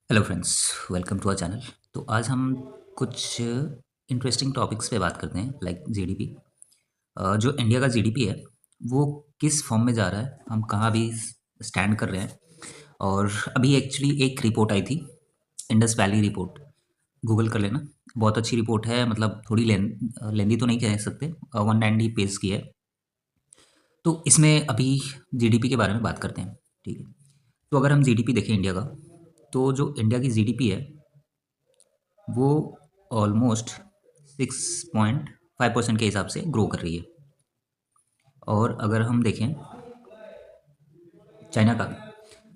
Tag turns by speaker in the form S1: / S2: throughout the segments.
S1: Hello friends, welcome to our channel. तो आज हम कुछ इंटरेस्टिंग टॉपिक्स पे बात करते हैं लाइक जीडीपी। जो इंडिया का जीडीपी है वो किस फॉर्म में जा रहा है, हम कहाँ भी स्टैंड कर रहे हैं। और अभी एक्चुअली एक रिपोर्ट आई थी, इंडस वैली रिपोर्ट। गूगल कर लेना, बहुत अच्छी रिपोर्ट है। मतलब थोड़ी लेंदी तो नहीं कह सकते, 190 पेज की है। तो इसमें अभी जीडीपी के बारे में बात करते हैं, ठीक है। तो अगर हम जीडीपी देखें इंडिया का, तो जो इंडिया की जीडीपी है वो ऑलमोस्ट 6.5% के हिसाब से ग्रो कर रही है। और अगर हम देखें चाइना का,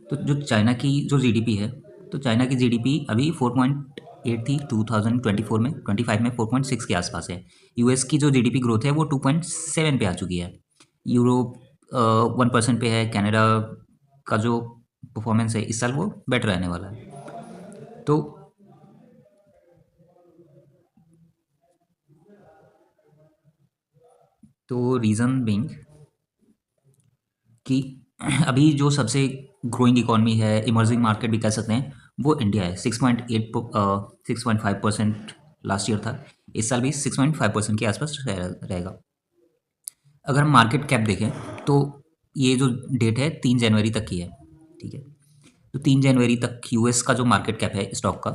S1: तो जो चाइना की जो जीडीपी है, तो चाइना की जीडीपी अभी 4.8 थी 2024 में, 25 में 4.6 के आसपास है। यूएस की जो जीडीपी ग्रोथ है वो 2.7 पे आ चुकी है। यूरोप 1% पे है। कनाडा का जो परफॉर्मेंस है इस साल वो बेटर रहने वाला है। तो रीज़न बीइंग कि अभी जो सबसे ग्रोइंग इकॉनमी है, इमर्जिंग मार्केट भी कह सकते हैं, वो इंडिया है। 6.5% लास्ट ईयर था। इस साल भी 6.5% के आसपास रहेगा। अगर हम मार्केट कैप देखें तो ये जो डेट है 3 जनवरी तक की है, ठीक है। तो 3 जनवरी तक यूएस का जो मार्केट कैप है स्टॉक का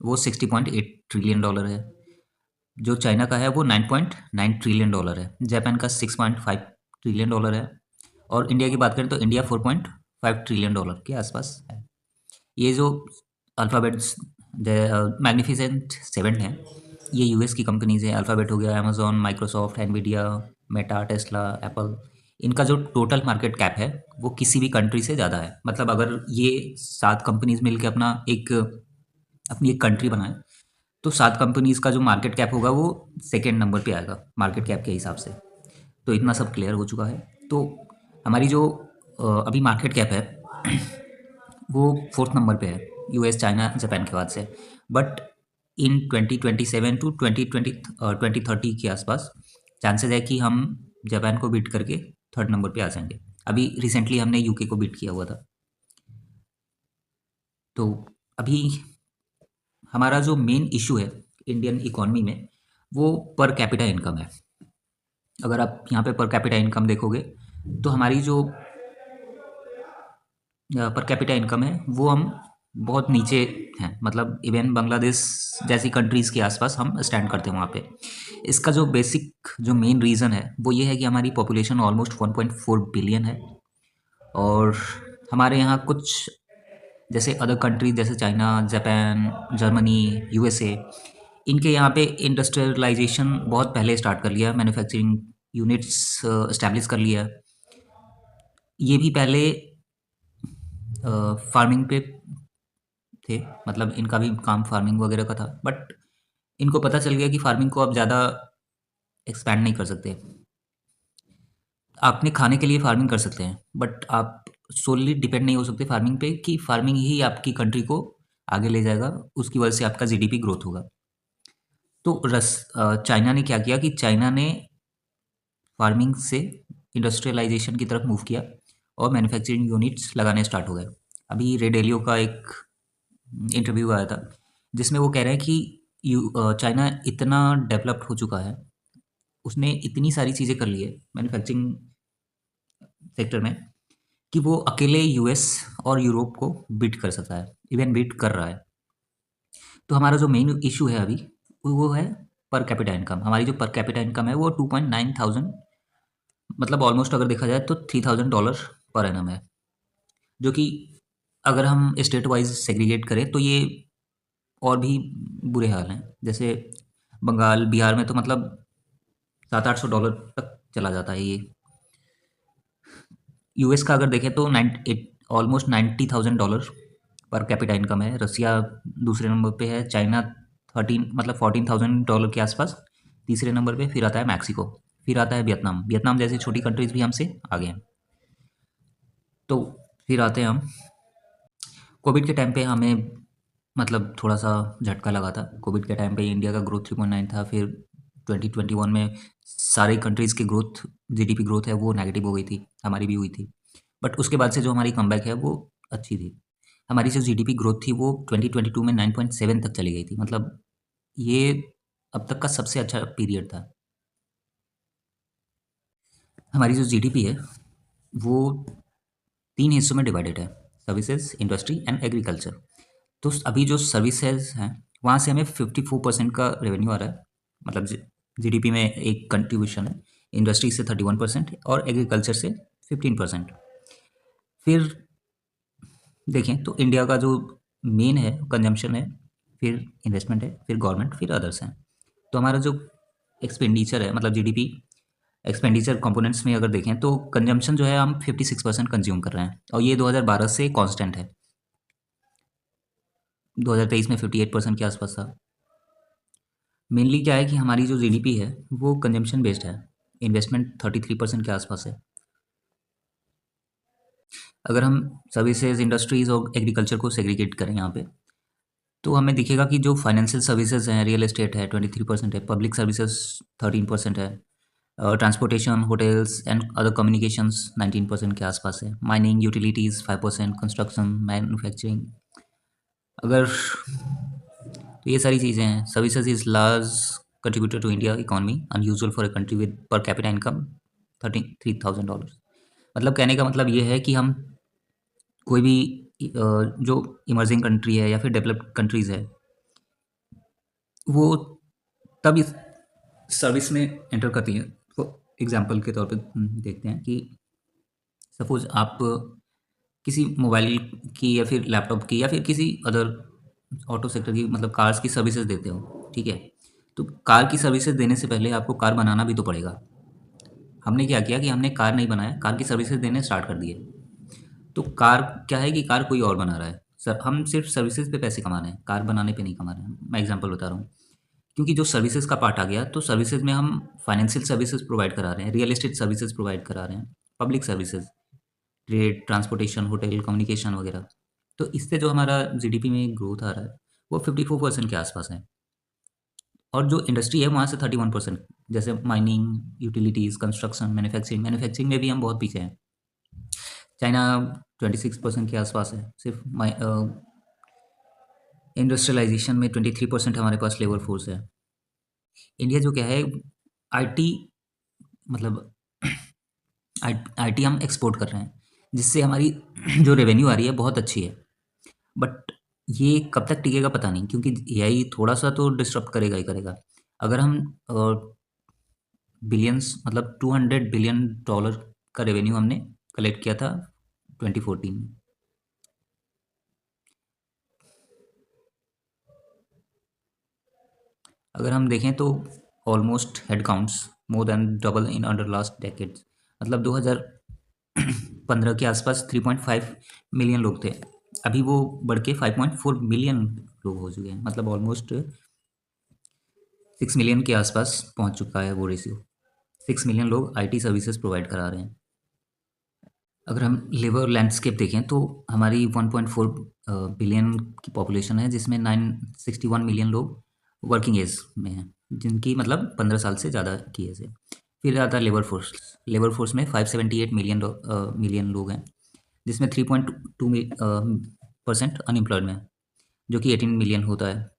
S1: वो $60.8 ट्रिलियन है। जो चाइना का है वो $9.9 ट्रिलियन है। जापान का $6.5 ट्रिलियन है। और इंडिया की बात करें तो इंडिया $4.5 ट्रिलियन के आसपास है। ये जो अल्फ़ाबेट्स मैग्निफिसेंट सेवन है, ये यूएस की कंपनीज है। अल्फ़ाबेट हो गया, Amazon, Microsoft, Nvidia, Meta, Tesla, Apple. इनका जो टोटल मार्केट कैप है वो किसी भी कंट्री से ज़्यादा है। मतलब अगर ये 7 कंपनीज मिलकर अपनी एक कंट्री बनाए, तो 7 कंपनीज का जो मार्केट कैप होगा वो सेकेंड नंबर पे आएगा मार्केट कैप के हिसाब से। तो इतना सब क्लियर हो चुका है। तो हमारी जो अभी मार्केट कैप है वो फोर्थ नंबर पे है, यूएस, चाइना, जापान के बाद से। बट इन 2027 टू 2030 के आसपास चांसेस है कि हम जापान को बीट करके थर्ड नंबर पे आ जाएंगे। अभी रिसेंटली हमने यूके को बीट किया हुआ था। तो अभी हमारा जो मेन इशू है इंडियन इकोनॉमी में वो पर कैपिटा इनकम है। अगर आप यहाँ पे पर कैपिटा इनकम देखोगे तो हमारी जो पर कैपिटा इनकम है वो हम बहुत नीचे हैं। मतलब इवन बांग्लादेश जैसी कंट्रीज़ के आसपास हम स्टैंड करते हैं वहाँ पे। इसका जो बेसिक जो मेन रीज़न है वो ये है कि हमारी पॉपुलेशन ऑलमोस्ट 1.4 बिलियन है। और हमारे यहाँ कुछ जैसे अदर कंट्रीज जैसे चाइना, जापान, जर्मनी, यूएसए, इनके यहाँ पे इंडस्ट्रियलाइजेशन बहुत पहले स्टार्ट कर लिया, मैन्युफैक्चरिंग यूनिट्स इस्टेब्लिश कर लिया। ये भी पहले फार्मिंग पे थे, मतलब इनका भी काम फार्मिंग वगैरह का था। बट इनको पता चल गया कि फार्मिंग को अब ज़्यादा एक्सपैंड नहीं कर सकते। आपने खाने के लिए फार्मिंग कर सकते हैं बट आप सोलली डिपेंड नहीं हो सकते फार्मिंग पे, कि फार्मिंग ही आपकी कंट्री को आगे ले जाएगा, उसकी वजह से आपका जीडीपी ग्रोथ होगा। तो चाइना ने क्या किया कि चाइना ने फार्मिंग से इंडस्ट्रियलाइजेशन की तरफ मूव किया और मैन्युफैक्चरिंग यूनिट्स लगाने स्टार्ट हो गए। अभी रेड एलियो का एक इंटरव्यू आया था जिसमें वो कह रहे हैं कि चाइना इतना डेवलप्ड हो चुका है, उसने इतनी सारी चीज़ें कर ली है मैन्युफैक्चरिंग सेक्टर में, कि वो अकेले यूएस और यूरोप को बीट कर सकता है, इवन बीट कर रहा है। तो हमारा जो मेन इशू है अभी वो है पर कैपिटा इनकम। हमारी जो पर कैपिटा इनकम है वो 2.9 थाउजेंड, मतलब ऑलमोस्ट अगर देखा जाए तो $3,000 पर एनम है। जो कि अगर हम स्टेट वाइज सेग्रीगेट करें तो ये और भी बुरे हाल हैं। जैसे बंगाल, बिहार में तो मतलब $700-800 तक चला जाता है ये। यूएस का अगर देखें तो ऑलमोस्ट $90,000 पर कैपिटा इनकम है। रसिया दूसरे नंबर पे है। चाइना 13 मतलब $14,000 के आसपास तीसरे नंबर पे। फिर आता है मैक्सिको, फिर आता है वियतनाम। वियतनाम जैसी छोटी कंट्रीज भी हमसे आगे हैं। तो फिर आते हैं हम कोविड के टाइम पे। हमें मतलब थोड़ा सा झटका लगा था कोविड के टाइम पे। इंडिया का ग्रोथ 3.9 था, फिर 2021 में सारे कंट्रीज़ की ग्रोथ, जीडीपी ग्रोथ है वो नेगेटिव हो गई थी, हमारी भी हुई थी। बट उसके बाद से जो हमारी कमबैक है वो अच्छी थी। हमारी जो जीडीपी ग्रोथ थी वो 2022 में 9.7 तक चली गई थी। मतलब ये अब तक का सबसे अच्छा पीरियड था। हमारी जो जीडीपी है वो 3 हिस्सों में डिवाइडेड है, सर्विसेज, इंडस्ट्री एंड एग्रीकल्चर। तो अभी जो सर्विसेज हैं वहाँ से हमें 54% का रेवेन्यू आ रहा है, मतलब जीडीपी में एक कंट्रीब्यूशन है। इंडस्ट्री से 31% और एग्रीकल्चर से 15%। फिर देखें तो इंडिया का जो मेन है कंजम्पशन है, फिर इन्वेस्टमेंट है, फिर गवर्नमेंट, फिर अदर्स हैं। तो हमारा जो एक्सपेंडिचर है, मतलब जीडीपी एक्सपेंडिचर कंपोनेंट्स में अगर देखें तो कंजम्पशन जो है हम 56% कंज्यूम कर रहे हैं, और ये 2012 से कांस्टेंट है। 2023 में 58% के आसपास था। मेनली क्या है कि हमारी जो जीडीपी है वो कंजम्पशन बेस्ड है, इन्वेस्टमेंट 33% के आसपास है। अगर हम सर्विसेज, इंडस्ट्रीज और एग्रीकल्चर को सेग्रीगेट करें यहाँ पे, तो हमें दिखेगा कि जो फाइनेंशियल सर्विसेज हैं, रियल एस्टेट है 23% है, पब्लिक सर्विसेज 13% है, transportation, hotels and other communications 19% के आसपास है, माइनिंग, यूटिलिटीज़ 5%, कंस्ट्रक्शन, मैन्युफैक्चरिंग। अगर तो ये सारी चीज़ें हैं। Services is large contributor to India economy, unusual for a country with per capita income $33,000। मतलब कहने का मतलब ये है कि हम कोई भी जो इमर्जिंग कंट्री है या फिर डेवलप्ड कंट्रीज़ है, वो तब इस सर्विस में एंटर करती हैं। तो एग्जांपल के तौर पे देखते हैं कि सपोज़ आप किसी मोबाइल की या फिर लैपटॉप की या फिर किसी अदर ऑटो सेक्टर की, मतलब कार्स की सर्विसेज देते हो, ठीक है? तो कार की सर्विसेज देने से पहले आपको कार बनाना भी तो पड़ेगा। हमने क्या किया कि हमने कार नहीं बनाया, कार की सर्विसेज देने स्टार्ट कर दिए। तो कार क्या है कि कार कोई और बना रहा है। सर हम सिर्फ सर्विसेज पे पैसे कमा रहे हैं, कार बनाने पे नहीं कमा रहे हैं। मैं एग्जांपल बता रहा हूँ। क्योंकि जो सर्विसेज का पार्ट आ गया, तो सर्विसेज में हम फाइनेंशियल सर्विसेज प्रोवाइड करा रहे हैं, रियल एस्टेट सर्विसेज प्रोवाइड करा रहे हैं, public services, trade, transportation, hotel, communication वगैरह। तो इससे जो हमारा जीडीपी में ग्रोथ आ रहा है वो 54% के आसपास है। और जो इंडस्ट्री है वहाँ से 31%, जैसे mining, utilities, construction, manufacturing. Manufacturing में भी हम बहुत पीछे हैं। चाइना 26% के आसपास है सिर्फ। इंडस्ट्रियलाइजेशन में 23% हमारे पास लेबर फोर्स है। इंडिया जो क्या है, आईटी, मतलब आईटी हम एक्सपोर्ट कर रहे हैं, जिससे हमारी जो रेवेन्यू आ रही है बहुत अच्छी है। बट ये कब तक टिकेगा पता नहीं, क्योंकि एआई थोड़ा सा तो डिस्टर्ब करेगा ही करेगा। अगर हम बिलियंस, मतलब $200 बिलियन का रेवेन्यू हमने कलेक्ट किया था 2014 में। अगर हम देखें तो almost head counts more than double in under last decades. मतलब 2015 के आसपास 3.5 मिलियन लोग थे, अभी वो बढ़ के 5.4 मिलियन लोग हो चुके हैं। मतलब ऑलमोस्ट 6 मिलियन के आसपास पहुंच चुका है वो रेशियो। 6 मिलियन लोग आईटी सर्विसेज प्रोवाइड करा रहे हैं। अगर हम लेबर लैंडस्केप देखें तो हमारी 1.4 बिलियन की पॉपुलेशन है, जिसमें 961 मिलियन लोग वर्किंग एज में हैं, जिनकी मतलब 15 साल से ज़्यादा की एज है। फिर आता है लेबर फोर्स। लेबर फोर्स में 578 मिलियन लोग हैं, जिसमें 3.2% अनएम्प्लॉयड में है, जो कि 18 मिलियन होता है।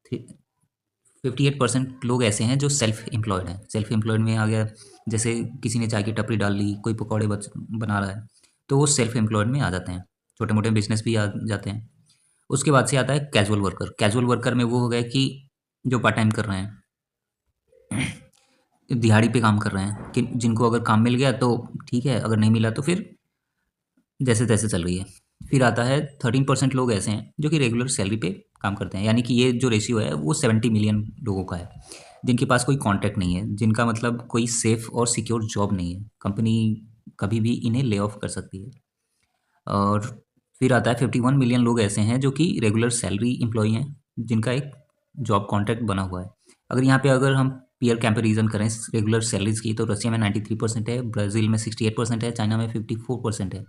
S1: 58% लोग ऐसे हैं जो सेल्फ एम्प्लॉयड हैं। सेल्फ एम्प्लॉयड में आ गया, जैसे किसी ने चाय की टपरी डाल ली, कोई पकौड़े बना रहा है, तो वो सेल्फ एम्प्लॉयड में आ जाते हैं। छोटे मोटे बिजनेस भी आ जाते हैं। उसके बाद से आता है कैजुअल वर्कर। कैजुअल वर्कर में वो हो गया कि जो पार्ट टाइम कर रहे हैं, दिहाड़ी पे काम कर रहे हैं, कि जिनको अगर काम मिल गया तो ठीक है, अगर नहीं मिला तो फिर जैसे तैसे चल रही है। फिर आता है 13% लोग ऐसे हैं जो कि रेगुलर सैलरी पे काम करते हैं, यानी कि ये जो रेशियो है वो 70 मिलियन लोगों का है, जिनके पास कोई कॉन्ट्रैक्ट नहीं है, जिनका मतलब कोई सेफ और सिक्योर जॉब नहीं है, कंपनी कभी भी इन्हें ले ऑफ कर सकती है। और फिर आता है 51 मिलियन लोग ऐसे हैं जो कि रेगुलर सैलरी एम्प्लॉई हैं, जिनका एक जॉब कॉन्ट्रैक्ट बना हुआ है। अगर हम पीयर कंपैरिजन करें रेगुलर सैलरीज की, तो रसिया में 93% है, ब्राज़ील में 68% है, चाइना में 54% है,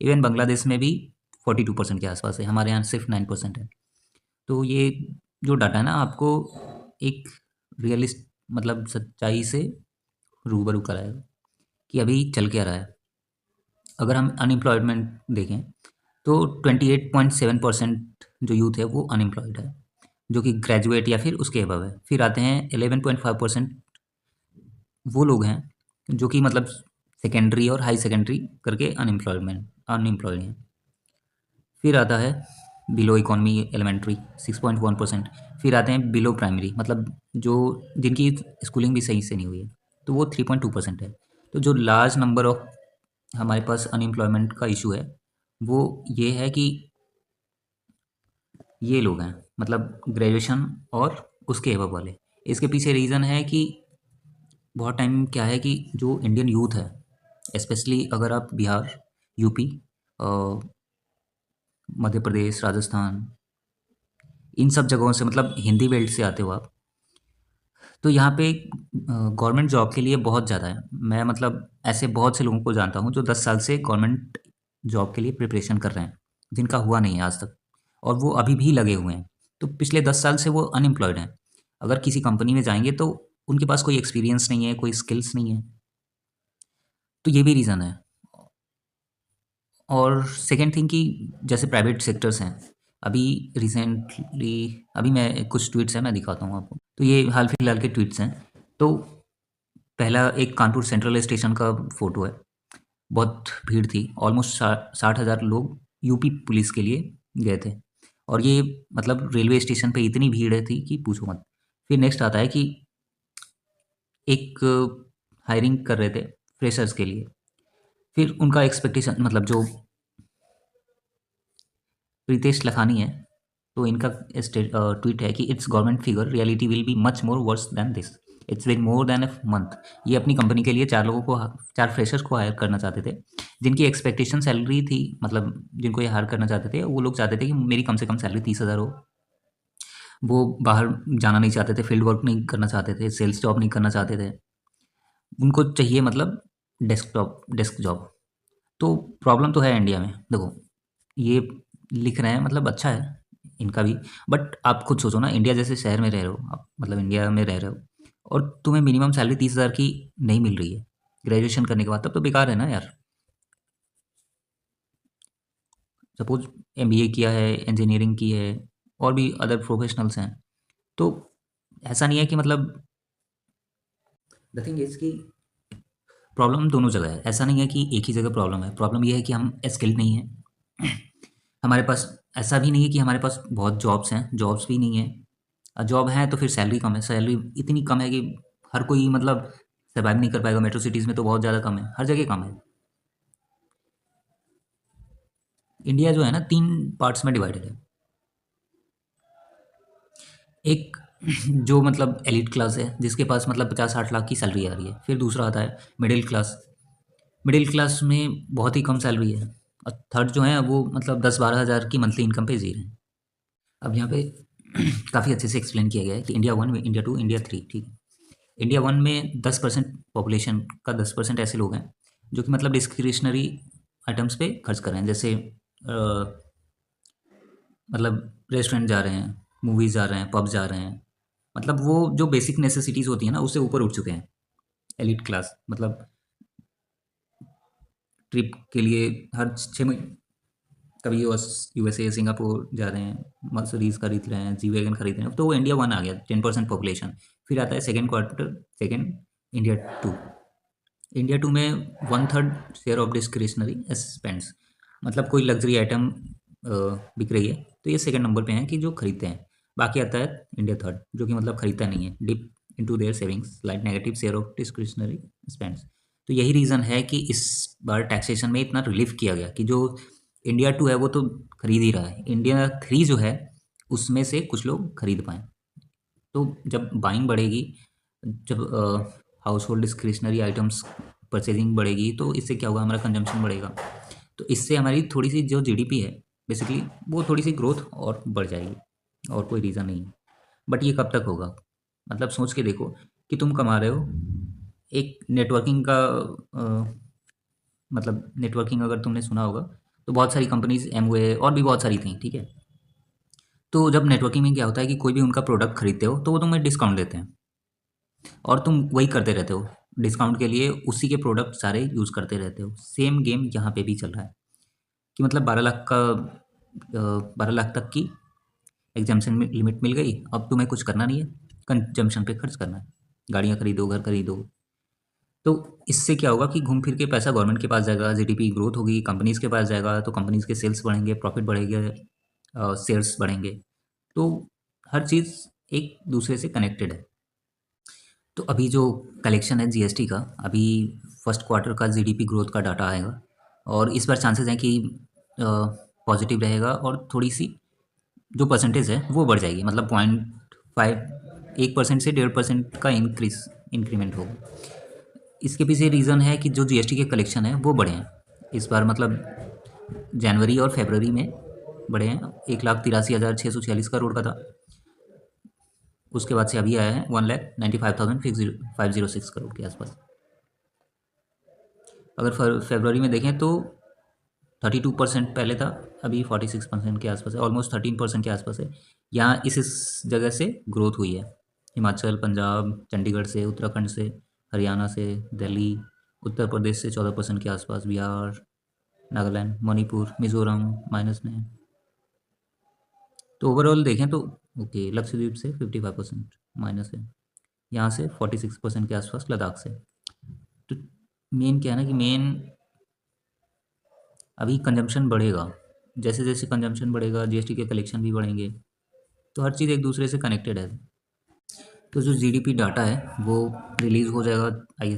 S1: इवन बांग्लादेश में भी 42% के आसपास है, हमारे यहाँ सिर्फ 9% है। तो ये जो डाटा है ना, आपको एक रियलिस्ट, मतलब सच्चाई से रूबरू कराएगा कि अभी चल क्या रहा है। अगर हम अनएम्प्लॉयमेंट देखें तो 28.7% जो यूथ है वो अनएम्प्लॉयड है, जो कि ग्रेजुएट या फिर उसके अबव है। फिर आते हैं 11.5% वो लोग हैं जो कि मतलब सेकेंडरी और हाई सेकेंडरी करके अनएम्प्लॉयड हैं। फिर आता है बिलो इकॉनमी एलिमेंट्री 6.1%। फिर आते हैं बिलो प्राइमरी, मतलब जो जिनकी स्कूलिंग भी सही से नहीं हुई है, तो वो 3.2% है। तो जो लार्ज नंबर ऑफ हमारे पास अनएम्प्लॉयमेंट का इशू है वो ये है कि ये लोग हैं, मतलब ग्रेजुएशन और उसके एबव वाले। इसके पीछे रीज़न है कि बहुत टाइम क्या है कि जो इंडियन यूथ है, स्पेशली अगर आप बिहार, यूपी, मध्य प्रदेश, राजस्थान, इन सब जगहों से मतलब हिंदी बेल्ट से आते हो आप, तो यहाँ पे गवर्नमेंट जॉब के लिए बहुत ज़्यादा है। मैं मतलब ऐसे बहुत से लोगों को जानता हूँ जो 10 साल से गवर्नमेंट जॉब के लिए प्रिपरेशन कर रहे हैं, जिनका हुआ नहीं है आज तक, और वो अभी भी लगे हुए हैं। तो पिछले 10 साल से वो अनएम्प्लॉयड हैं। अगर किसी कंपनी में जाएंगे तो उनके पास कोई एक्सपीरियंस नहीं है, कोई स्किल्स नहीं है। तो ये भी रीज़न है। और सेकेंड थिंग कि जैसे प्राइवेट सेक्टर्स हैं, अभी रिसेंटली, अभी मैं कुछ ट्वीट्स हैं मैं दिखाता हूँ आपको। तो ये हाल फिलहाल के ट्वीट्स हैं। तो पहला एक कानपुर सेंट्रल स्टेशन का फ़ोटो है। बहुत भीड़ थी, ऑलमोस्ट 60,000 लोग यूपी पुलिस के लिए गए थे, और ये मतलब रेलवे स्टेशन पे इतनी भीड़ थी कि पूछो मत। फिर नेक्स्ट आता है कि एक हायरिंग कर रहे थे फ्रेशर्स के लिए। फिर उनका एक्सपेक्टेशन, मतलब जो प्रीतेश लखानी है, तो इनका ट्वीट है कि it's government figure, reality will be much more verse then this, it's been more than a month. ये अपनी कंपनी के लिए 4 फ्रेशर्स को हायर करना चाहते थे, जिनकी एक्सपेक्टेशन सैलरी थी, मतलब जिनको ये हायर करना चाहते थे वो लोग चाहते थे कि मेरी कम से कम सैलरी 30,000 हो। वो बाहर जाना नहीं चाहते थे, फील्ड वर्क नहीं करना चाहते थे, सेल्स जॉब नहीं करना चाहते थे। उनको चाहिए मतलब डेस्क जॉब। तो प्रॉब्लम तो है इंडिया में, देखो ये लिख रहे हैं मतलब अच्छा है इनका भी, बट आप खुद सोचो ना, इंडिया जैसे शहर में रह रहे हो आप, मतलब इंडिया में रह रहे हो, और तुम्हें मिनिमम सैलरी 30,000 की नहीं मिल रही है ग्रेजुएशन करने के बाद, तब तो बेकार है ना यार। सपोज एमबीए किया है, इंजीनियरिंग की है, और भी अदर प्रोफेशनल्स हैं, तो ऐसा नहीं है कि मतलब द थिंग इज कि प्रॉब्लम दोनों जगह है। ऐसा नहीं है कि एक ही जगह प्रॉब्लम है। प्रॉब्लम ये है कि हम स्किल्ड नहीं हैं। हमारे पास ऐसा भी नहीं है कि हमारे पास बहुत जॉब्स हैं, जॉब्स भी नहीं है। जॉब है तो फिर सैलरी कम है, सैलरी इतनी कम है कि हर कोई मतलब सर्वाइव नहीं कर पाएगा। मेट्रो सिटीज़ में तो बहुत ज़्यादा कम है, हर जगह कम है। इंडिया जो है ना, 3 पार्ट्स में डिवाइडेड है। एक जो मतलब एलिट क्लास है, जिसके पास मतलब 50-60 लाख की सैलरी आ रही है। फिर दूसरा आता है मिडिल क्लास। मिडिल क्लास में बहुत ही कम सैलरी है। और थर्ड जो है वो मतलब 10-12 हज़ार की मंथली इनकम पे जी रहे हैं। अब यहाँ पे काफ़ी अच्छे से एक्सप्लेन किया गया है कि इंडिया 1 में, इंडिया 2, इंडिया 3, ठीक है। इंडिया 1 में 10% पॉपुलेशन का 10% ऐसे लोग हैं जो कि मतलब डिस्क्रिशनरी आइटम्स पे खर्च कर रहे हैं, जैसे मतलब रेस्टोरेंट जा रहे हैं, मूवीज़ जा रहे हैं, पब जा रहे हैं। मतलब वो जो बेसिक नेसेसिटीज़ होती हैं ना, उससे ऊपर उठ चुके हैं। एलिट क्लास मतलब ट्रिप के लिए हर 6 महीने कभी यूएसए, सिंगापुर जा रहे हैं, मर्सिडीज खरीद रहे हैं, जी वैगन खरीद रहे हैं, तो वो इंडिया 1 आ गया, 10% पॉपुलेशन। फिर आता है second quarter, second India 2। India 2 में 1/3 शेयर ऑफ डिस्क्रिशनरी एक्सपेंस, मतलब कोई लग्जरी आइटम बिक रही है तो ये सेकंड नंबर पे हैं कि जो खरीदते हैं। बाकी आता है इंडिया 3 जो कि मतलब खरीदता नहीं है, dip into their savings, like negative share of discretionary expense. तो यही रीज़न है कि इस बार टैक्सेशन में इतना रिलीफ किया गया कि जो इंडिया 2 है वो तो खरीद ही रहा है, इंडिया 3 जो है उसमें से कुछ लोग खरीद पाएँ। तो जब बाइंग बढ़ेगी, जब house hold discretionary items purchasing बढ़ेगी, तो इससे क्या होगा, हमारा कंजम्पशन बढ़ेगा। तो इससे हमारी थोड़ी सी जो जीडीपी है बेसिकली, वो थोड़ी सी ग्रोथ और बढ़ जाएगी, और कोई रीज़न नहीं है। बट ये कब तक होगा, मतलब सोच के देखो कि तुम कमा रहे हो एक नेटवर्किंग का, मतलब नेटवर्किंग अगर तुमने सुना होगा, तो बहुत सारी कंपनीज एमवे और भी बहुत सारी थी, ठीक है। तो जब नेटवर्किंग में क्या होता है कि कोई भी उनका प्रोडक्ट खरीदते हो तो वो तुम्हें डिस्काउंट देते हैं, और तुम वही करते रहते हो डिस्काउंट के लिए, उसी के प्रोडक्ट सारे यूज़ करते रहते हो। सेम गेम यहाँ पे भी चल रहा है। कि मतलब 12 लाख का 12 लाख तक की एग्जाम्पशन लिमिट मिल गई, अब तुम्हें कुछ करना नहीं है, कंजम्पशन पे खर्च करना है, गाड़ियाँ खरीदो, घर खरीदो। तो इससे क्या होगा कि घूम फिर के पैसा गवर्नमेंट के पास जाएगा, जीडीपी ग्रोथ होगी, कंपनीज़ के पास जाएगा, तो कंपनीज़ के सेल्स बढ़ेंगे, प्रॉफिट बढ़ेंगे, शेयर्स बढ़ेंगे। तो हर चीज़ एक दूसरे से कनेक्टेड है। तो अभी जो कलेक्शन है जीएसटी का, अभी फर्स्ट क्वार्टर का जीडीपी ग्रोथ का डाटा आएगा और इस बार चांसेस हैं कि पॉजिटिव रहेगा और थोड़ी सी जो परसेंटेज है वो बढ़ जाएगी, मतलब 0.5 1% से 1.5% का इंक्रीमेंट होगा। इसके पीछे रीज़न है कि जो जीएसटी के कलेक्शन है वो बढ़े हैं इस बार, मतलब जनवरी और फरवरी में बढ़े हैं। 1,83,646 करोड़ का था, उसके बाद से अभी आया है 1,95,506 करोड़ के आसपास। अगर फरवरी में देखें तो 32% पहले था, अभी 46% के आसपास है, ऑलमोस्ट 13% के आसपास है। यहाँ इस जगह से ग्रोथ हुई है, हिमाचल, पंजाब, चंडीगढ़ से, उत्तराखंड से, हरियाणा से, दिल्ली, उत्तर प्रदेश से 14% के आसपास, बिहार, नागालैंड, मणिपुर, मिजोरम माइनस में है। तो ओवरऑल देखें तो ओके, लक्षद्वीप से 55% माइनस है, यहाँ से 46% के आसपास लद्दाख से। तो मेन क्या है ना कि मेन अभी कंजम्पशन बढ़ेगा, जैसे जैसे कंजम्पशन बढ़ेगा जीएसटी के कलेक्शन भी बढ़ेंगे, तो हर चीज़ एक दूसरे से कनेक्टेड है। तो जो जीडीपी डाटा है वो रिलीज़ हो जाएगा आई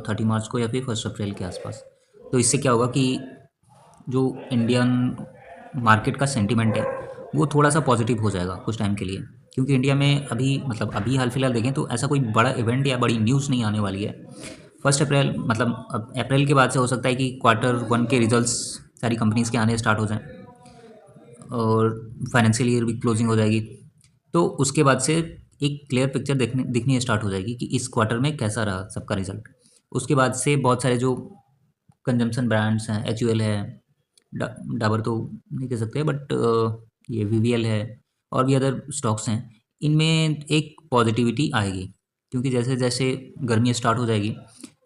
S1: 30 मार्च को या फिर 1 अप्रैल के आसपास। तो इससे क्या होगा कि जो इंडियन मार्केट का सेंटिमेंट है वो थोड़ा सा पॉजिटिव हो जाएगा कुछ टाइम के लिए, क्योंकि इंडिया में अभी मतलब अभी हाल फिलहाल देखें तो ऐसा कोई बड़ा इवेंट या बड़ी न्यूज़ नहीं आने वाली है। 1 अप्रैल मतलब अब अप्रैल के बाद से हो सकता है कि Q1 के रिजल्ट्स सारी कंपनीज़ के आने स्टार्ट हो जाएं और फाइनेंशियल ईयर भी क्लोजिंग हो जाएगी। तो उसके बाद से एक क्लियर पिक्चर दिखनी स्टार्ट हो जाएगी कि इस क्वार्टर में कैसा रहा सबका रिजल्ट। उसके बाद से बहुत सारे जो कंजम्पशन ब्रांड्स हैं, एचयूएल है, डाबर तो नहीं कह सकते बट ये वीवीएल है और भी अदर स्टॉक्स हैं, इनमें एक पॉजिटिविटी आएगी, क्योंकि जैसे जैसे गर्मियाँ स्टार्ट हो जाएगी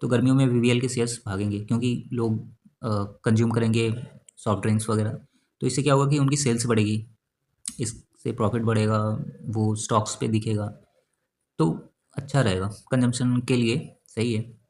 S1: तो गर्मियों में वीवीएल के शेयर्स भागेंगे, क्योंकि लोग कंज्यूम करेंगे सॉफ्ट ड्रिंक्स वगैरह। तो इससे क्या होगा कि उनकी सेल्स बढ़ेगी, इससे प्रॉफिट बढ़ेगा, वो स्टॉक्स पे दिखेगा, तो अच्छा रहेगा कंजम्पशन के लिए, सही है।